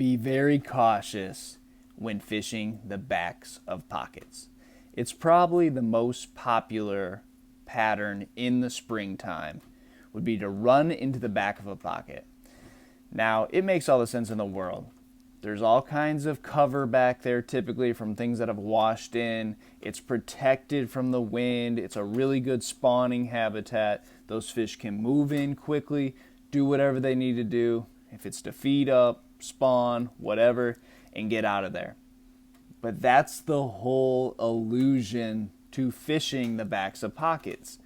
Be very cautious when fishing the backs of pockets. It's probably the most popular pattern in the springtime would be to run into the back of a pocket. Now, it makes all the sense in the world. There's all kinds of cover back there, typically from things that have washed in. It's protected from the wind. It's a really good spawning habitat. Those fish can move in quickly, do whatever they need to do. If it's to feed up, spawn, whatever, and get out of there. But that's the whole illusion to fishing the backs of pockets.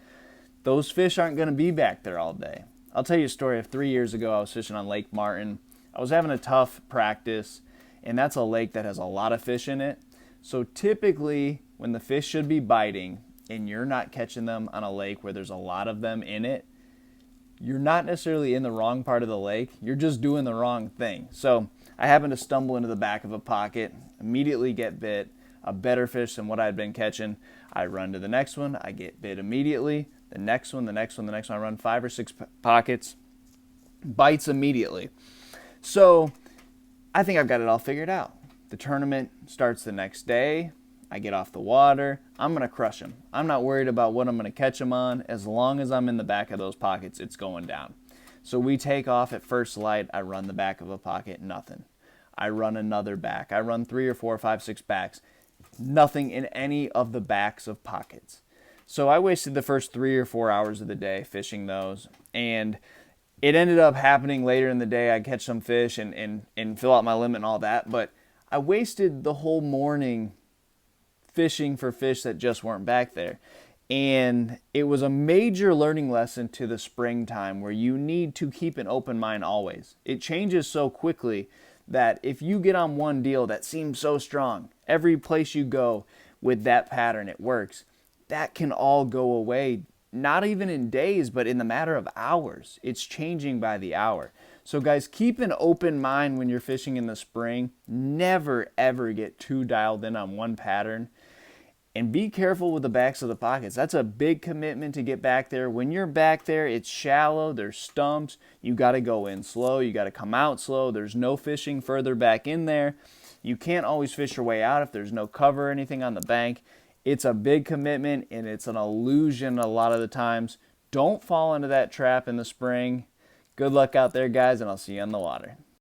Those fish aren't going to be back there all day. I'll tell you a story of 3 years ago. I was fishing on Lake Martin. I was having a tough practice, and that's a lake that has a lot of fish in it. So typically, when the fish should be biting and you're not catching them on a lake where there's a lot of them in it, you're not necessarily in the wrong part of the lake. You're just doing the wrong thing. So I happened to stumble into the back of a pocket, immediately get bit, a better fish than what I'd been catching. I run to the next one. I get bit immediately. The next one. I run 5 or 6 pockets, bites immediately. So I think I've got it all figured out. The tournament starts the next day. I get off the water. I'm going to crush them. I'm not worried about what I'm going to catch them on. As long as I'm in the back of those pockets, it's going down. So we take off at first light. I run the back of a pocket, nothing. I run another back. I run 3 or 4 or 5, 6 backs. Nothing in any of the backs of pockets. So I wasted the first 3 or 4 hours of the day fishing those. And it ended up happening later in the day. I'd catch some fish and fill out my limit and all that. But I wasted the whole morning fishing for fish that just weren't back there. And it was a major learning lesson to the springtime where you need to keep an open mind always. It changes so quickly that if you get on one deal that seems so strong, every place you go with that pattern, it works. That can all go away, not even in days, but in the matter of hours. It's changing by the hour. So guys, keep an open mind when you're fishing in the spring. Never, ever get too dialed in on one pattern. And be careful with the backs of the pockets. That's a big commitment to get back there. When you're back there, it's shallow, there's stumps. You got to go in slow, you got to come out slow. There's no fishing further back in there. You can't always fish your way out if there's no cover or anything on the bank. It's a big commitment, and it's an illusion a lot of the times. Don't fall into that trap in the spring. Good luck out there, guys, and I'll see you on the water.